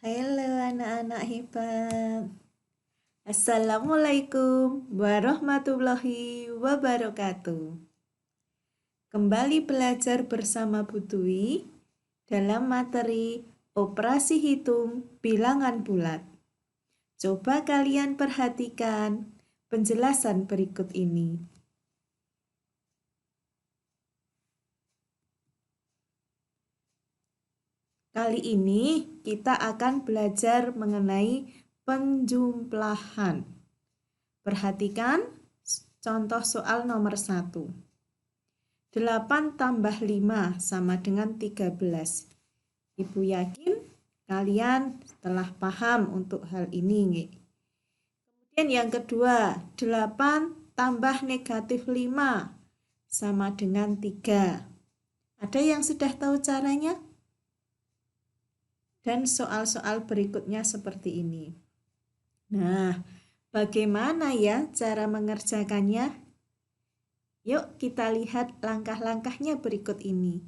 Halo anak-anak hebat. Assalamualaikum warahmatullahi wabarakatuh. Kembali belajar bersama Bu Dwi dalam materi operasi hitung bilangan bulat. Coba kalian perhatikan penjelasan berikut ini. Kali ini kita akan belajar mengenai penjumlahan. Perhatikan contoh soal nomor 1. 8 tambah 5 sama dengan 13. Ibu yakin kalian telah paham untuk hal ini. Kemudian yang kedua, 8 tambah negatif 5 sama dengan 3. Ada yang sudah tahu caranya? Dan soal-soal berikutnya seperti ini. Nah, bagaimana ya cara mengerjakannya? Yuk kita lihat langkah-langkahnya berikut ini.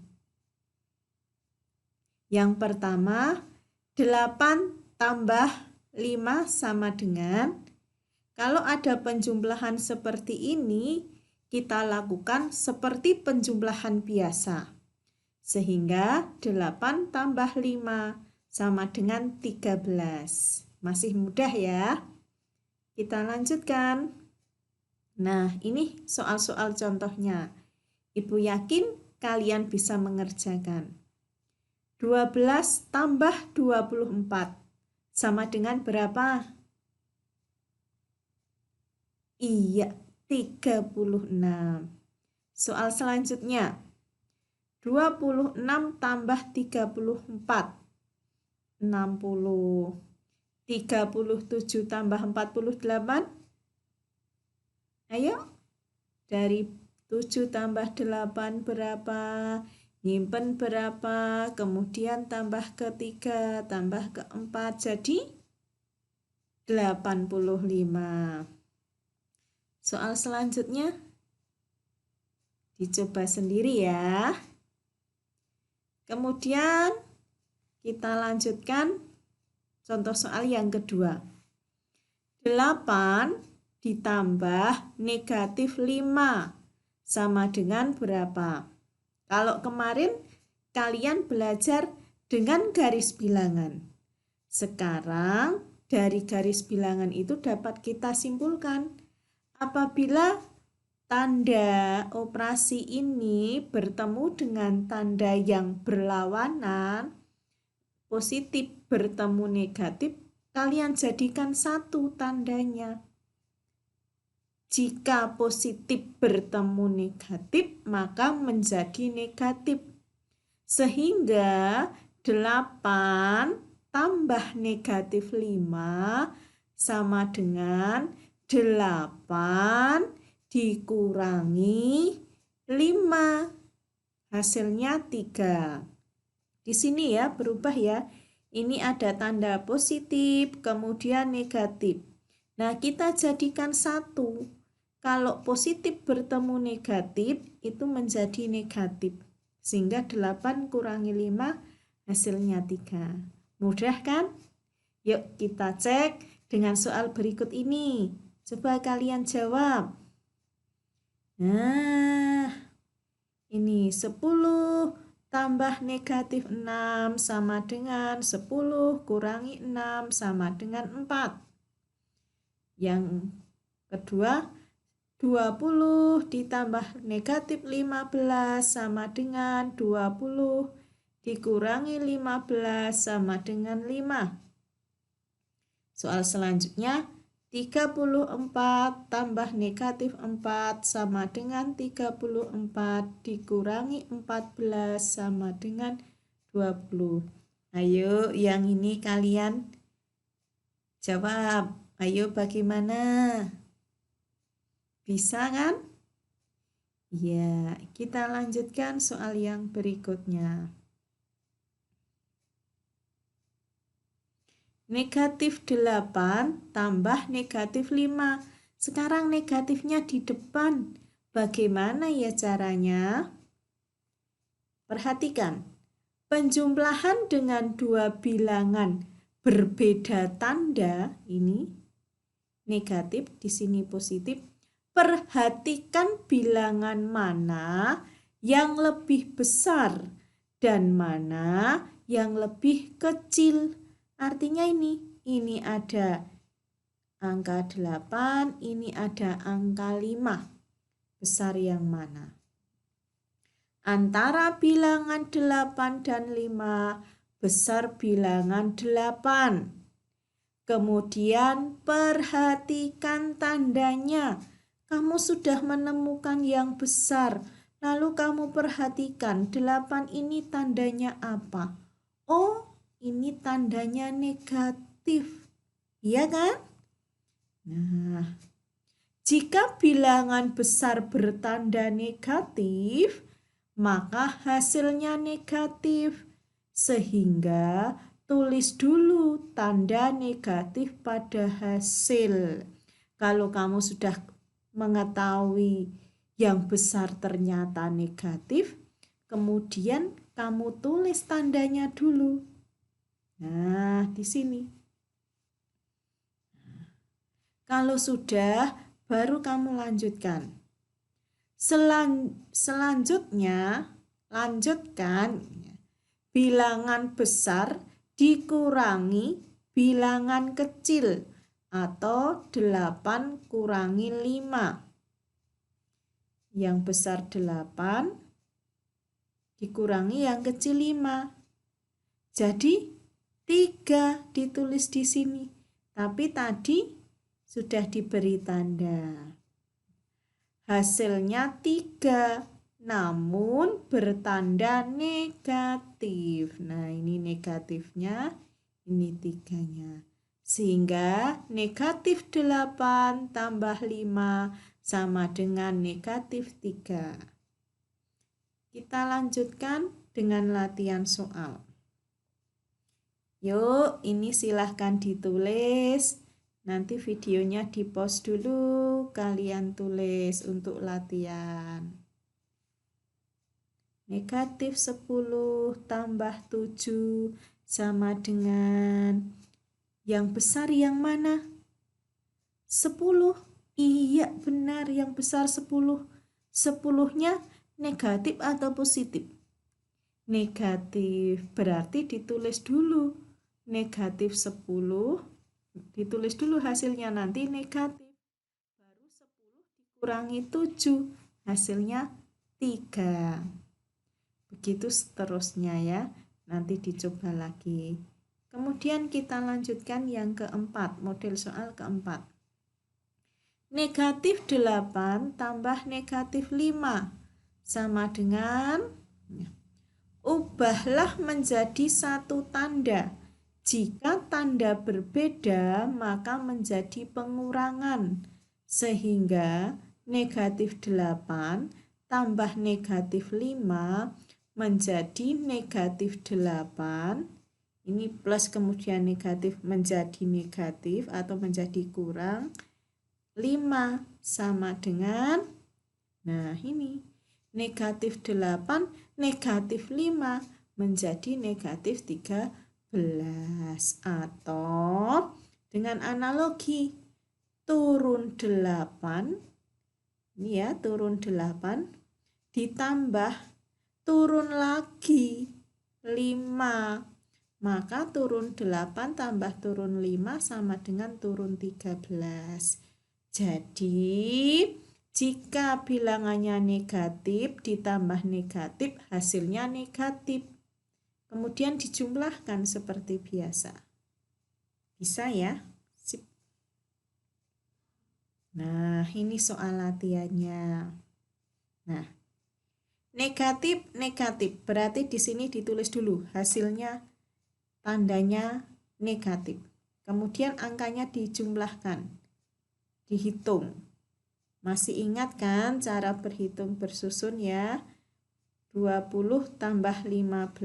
Yang pertama, 8 tambah 5 sama dengan, kalau ada penjumlahan seperti ini, kita lakukan seperti penjumlahan biasa. Sehingga 8 tambah 5 sama dengan 13. Masih mudah ya. Kita lanjutkan. Nah, ini soal-soal contohnya. Ibu yakin kalian bisa mengerjakan. 12 tambah 24 sama dengan berapa? Iya, 36. Soal selanjutnya. 26 tambah 34. 60. 37 tambah 48. Ayo, dari 7 tambah 8 berapa? Nyimpen berapa? Kemudian tambah ke 3, tambah ke 4, jadi 85. Soal selanjutnya, dicoba sendiri ya. Kemudian kita lanjutkan contoh soal yang kedua. 8 ditambah negatif 5 sama dengan berapa? Kalau kemarin kalian belajar dengan garis bilangan. Sekarang dari garis bilangan itu dapat kita simpulkan. Apabila tanda operasi ini bertemu dengan tanda yang berlawanan, positif bertemu negatif, kalian jadikan satu tandanya. Jika positif bertemu negatif, maka menjadi negatif. Sehingga 8 tambah negatif 5 sama dengan 8 dikurangi 5. Hasilnya 3. Di sini ya berubah ya. Ini ada tanda positif, kemudian negatif. Nah, kita jadikan satu. Kalau positif bertemu negatif, itu menjadi negatif. Sehingga 8 kurangi 5, hasilnya 3. Mudah kan? Yuk kita cek dengan soal berikut ini. Coba kalian jawab. Nah, ini 10 tambah negatif 6 sama dengan 10 kurangi 6 sama dengan 4. Yang kedua, 20 ditambah negatif 15 sama dengan 20 dikurangi 15 sama dengan 5. Soal selanjutnya, 34 tambah negatif 4 sama dengan 34 dikurangi 14 sama dengan 20. Ayo, yang ini kalian jawab. Ayo, bagaimana? Bisa kan? Ya, kita lanjutkan soal yang berikutnya. Negatif 8 tambah negatif 5. Sekarang negatifnya di depan. Bagaimana ya caranya? Perhatikan, penjumlahan dengan dua bilangan berbeda tanda, ini negatif, di sini positif. Perhatikan bilangan mana yang lebih besar dan mana yang lebih kecil. Artinya ini ada angka 8, ini ada angka 5. Besar yang mana? Antara bilangan 8 dan 5, besar bilangan 8. Kemudian perhatikan tandanya. Kamu sudah menemukan yang besar. Lalu kamu perhatikan 8 ini tandanya apa? Oh, ini tandanya negatif. Iya kan? Nah, jika bilangan besar bertanda negatif, maka hasilnya negatif. Sehingga tulis dulu tanda negatif pada hasil. Kalau kamu sudah mengetahui yang besar ternyata negatif, kemudian kamu tulis tandanya dulu. Nah, di sini. Kalau sudah, baru kamu lanjutkan. Selanjutnya, lanjutkan bilangan besar dikurangi bilangan kecil atau 8 kurangi 5. Yang besar 8 dikurangi yang kecil 5. Jadi 3 ditulis di sini. Tapi tadi sudah diberi tanda. Hasilnya 3. Namun bertanda negatif. Nah, ini negatifnya, ini 3-nya. Sehingga negatif 8 tambah 5 sama dengan negatif 3. Kita lanjutkan dengan latihan soal. Yuk, ini silahkan ditulis. Nanti videonya di-pause dulu, kalian tulis untuk latihan. Negatif 10 tambah 7 sama dengan yang besar yang mana? 10. Iya, benar, yang besar 10. 10-nya negatif atau positif? Negatif, berarti ditulis dulu. Negatif 10, ditulis dulu hasilnya, nanti negatif. Baru 10 dikurangi 7, hasilnya 3. Begitu seterusnya ya, nanti dicoba lagi. Kemudian kita lanjutkan yang keempat, model soal keempat. Negatif 8 tambah negatif 5 sama dengan, ubahlah menjadi satu tanda. Jika tanda berbeda, maka menjadi pengurangan. Sehingga negatif 8 tambah negatif 5 menjadi negatif 8. Ini plus kemudian negatif menjadi negatif atau menjadi kurang. 5 sama dengan, nah ini, negatif 8, negatif 5 menjadi negatif 13. Atau dengan analogi, turun 8, ini ya, turun 8, ditambah turun lagi 5. Maka turun 8 tambah turun 5 sama dengan turun 13. Jadi, jika bilangannya negatif ditambah negatif, hasilnya negatif. Kemudian dijumlahkan seperti biasa. Bisa ya? Sip. Nah, ini soal latihannya. Nah, negatif, negatif. Berarti di sini ditulis dulu hasilnya, tandanya negatif. Kemudian angkanya dijumlahkan. Dihitung. Masih ingat kan cara berhitung bersusun ya? 20 tambah 15.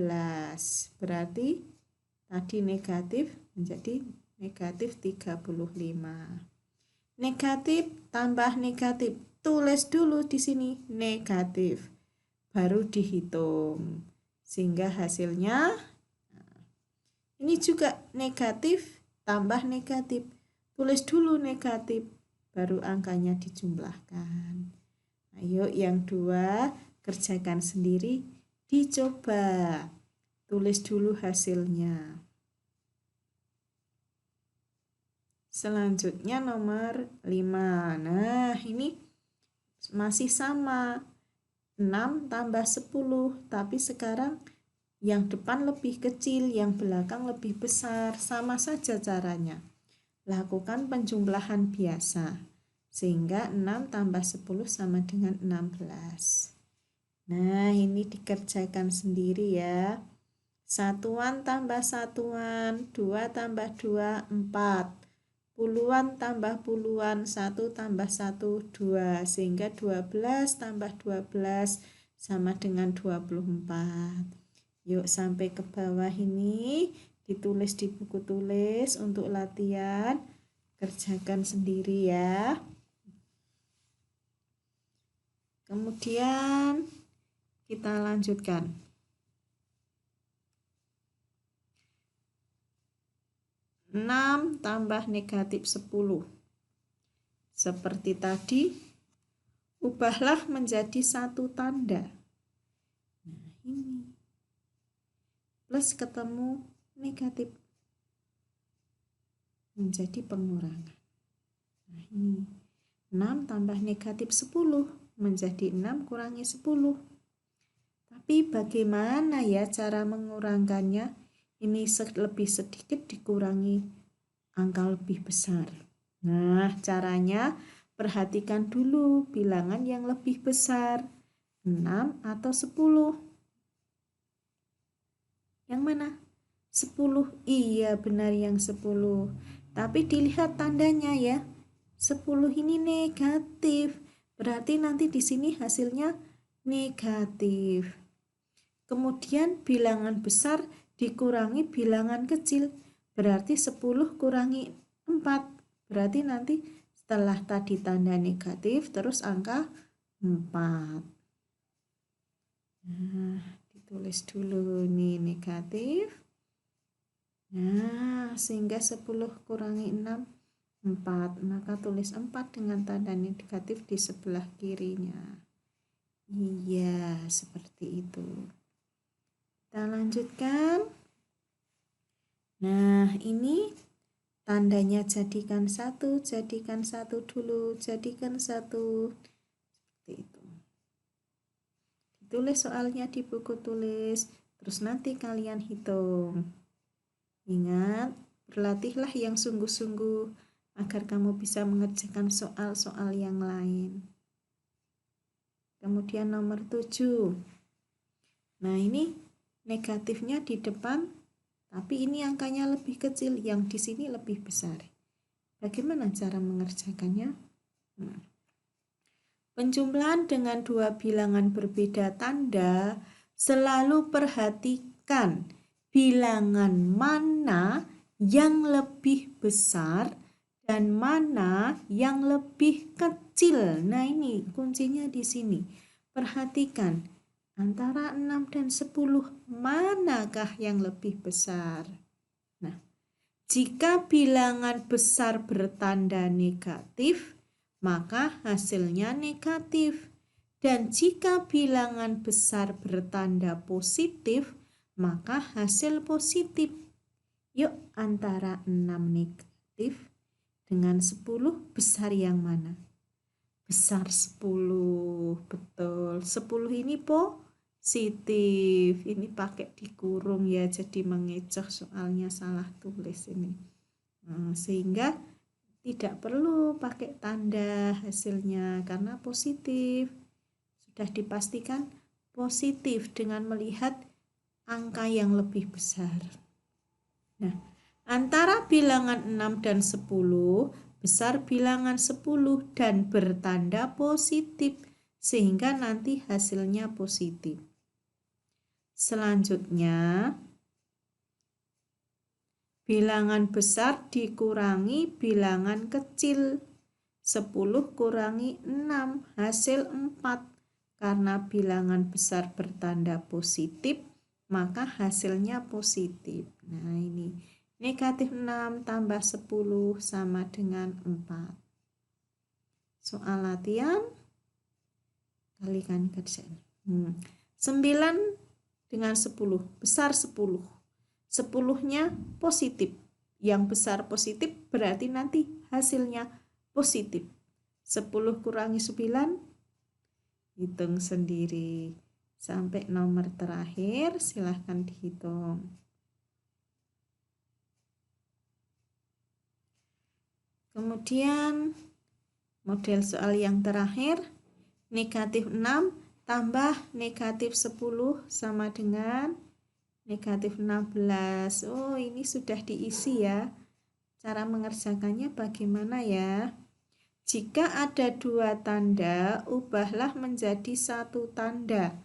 Berarti tadi negatif menjadi negatif 35. Negatif tambah negatif. Tulis dulu di sini negatif. Baru dihitung. Sehingga hasilnya, ini Ini juga negatif, tambah negatif. Tulis dulu negatif, baru angkanya dijumlahkan. Ayo yang 2 kerjakan sendiri, dicoba. Tulis dulu hasilnya. Selanjutnya nomor 5. Nah, ini masih sama. 6 tambah 10, tapi sekarang yang depan lebih kecil, yang belakang lebih besar. Sama saja caranya. Lakukan penjumlahan biasa. Sehingga 6 tambah 10 sama dengan 16. Nah, ini dikerjakan sendiri ya. Satuan tambah satuan, 2 tambah 2, 4. Puluhan tambah puluhan, 1 tambah 1, 2. Sehingga 12 tambah 12 sama dengan 24. Yuk sampai ke bawah ini, ditulis di buku tulis untuk latihan. Kerjakan sendiri ya. Kemudian kita lanjutkan. 6 tambah negatif 10. Seperti tadi, ubahlah menjadi satu tanda. Nah, ini. Plus ketemu negatif. Menjadi pengurangan. Nah, ini. 6 tambah negatif 10. Menjadi 6 kurangi 10. Tapi bagaimana ya cara mengurangkannya? Ini lebih sedikit dikurangi angka lebih besar. Nah, caranya perhatikan dulu bilangan yang lebih besar. 6 atau 10? Yang mana? 10. Iya, benar yang 10. Tapi dilihat tandanya ya. 10 ini negatif. Berarti nanti di sini hasilnya negatif. Kemudian bilangan besar dikurangi bilangan kecil, berarti 10 kurangi 4, berarti nanti setelah tadi tanda negatif terus angka 4. Nah, ditulis dulu nih negatif. Nah, sehingga 10 kurangi 6, 4, maka tulis 4 dengan tanda negatif di sebelah kirinya. Iya, seperti itu. Kita lanjutkan. Nah, ini tandanya jadikan satu dulu, jadikan 1. Seperti itu. Ditulis soalnya di buku tulis, terus nanti kalian hitung. Ingat, berlatihlah yang sungguh-sungguh agar kamu bisa mengerjakan soal-soal yang lain. Kemudian nomor 7. Nah, ini negatifnya di depan, tapi ini angkanya lebih kecil, yang di sini lebih besar. Bagaimana cara mengerjakannya? Penjumlahan dengan 2 bilangan berbeda tanda, selalu perhatikan bilangan mana yang lebih besar dan mana yang lebih kecil. Nah, ini kuncinya di sini. Perhatikan. Antara 6 dan 10, manakah yang lebih besar? Nah, jika bilangan besar bertanda negatif, maka hasilnya negatif. Dan jika bilangan besar bertanda positif, maka hasil positif. Yuk, antara 6 negatif dengan 10, besar yang mana? Besar 10, betul. 10 ini positif. Ini pakai dikurung ya, jadi mengecoh soalnya salah tulis ini. Sehingga tidak perlu pakai tanda hasilnya karena positif. Sudah dipastikan positif dengan melihat angka yang lebih besar. Nah, antara bilangan 6 dan 10, besar bilangan 10 dan bertanda positif, sehingga nanti hasilnya positif. Selanjutnya, bilangan besar dikurangi bilangan kecil. 10 kurangi 6, hasil 4. Karena bilangan besar bertanda positif, maka hasilnya positif. Nah ini negatif 6 tambah 10 sama dengan 4. Soal latihan kalikan kerjaan. 9 dengan 10, besar 10. 10-nya positif. Yang besar positif berarti nanti hasilnya positif. 10 kurangi 9, hitung sendiri. Sampai nomor terakhir, silahkan dihitung. Kemudian model soal yang terakhir, negatif 6 tambah negatif 10 sama dengan negatif 16. Oh, ini sudah diisi ya. Cara mengerjakannya bagaimana ya? Jika ada 2 tanda, ubahlah menjadi 1 tanda.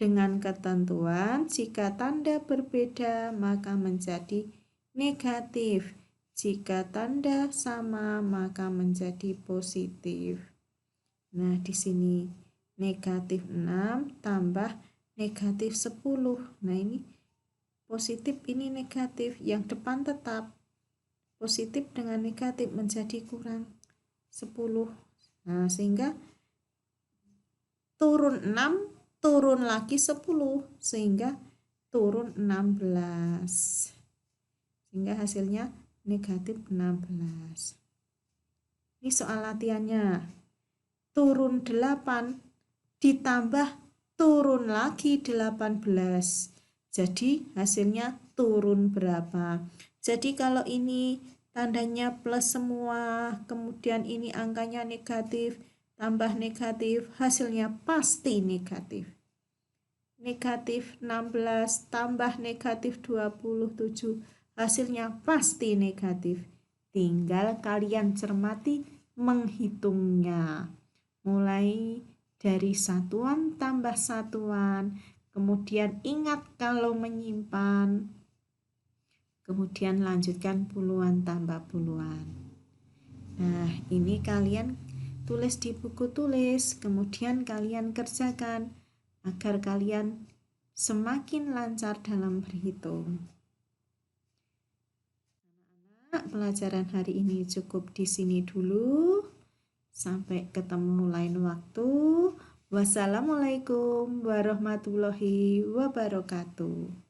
Dengan ketentuan, jika tanda berbeda, maka menjadi negatif. Jika tanda sama, maka menjadi positif. Nah, di sini negatif 6 tambah negatif 10. Nah, ini positif, ini negatif. Yang depan tetap. Positif dengan negatif menjadi kurang 10. Nah, sehingga turun 6, turun lagi 10, sehingga turun 16. Sehingga hasilnya negatif 16. Ini soal latihannya. Turun 8 ditambah turun lagi 18. Jadi hasilnya turun berapa? Jadi kalau ini tandanya plus semua, kemudian ini angkanya negatif, tambah negatif, hasilnya pasti negatif. Negatif 16 tambah negatif 27, hasilnya pasti negatif. Tinggal kalian cermati menghitungnya. Mulai dari satuan tambah satuan, kemudian ingat kalau menyimpan, kemudian lanjutkan puluhan tambah puluhan. Nah, ini kalian tulis di buku tulis, kemudian kalian kerjakan agar kalian semakin lancar dalam berhitung. Anak-anak, pelajaran hari ini cukup di sini dulu. Sampai ketemu lain waktu. Wassalamualaikum warahmatullahi wabarakatuh.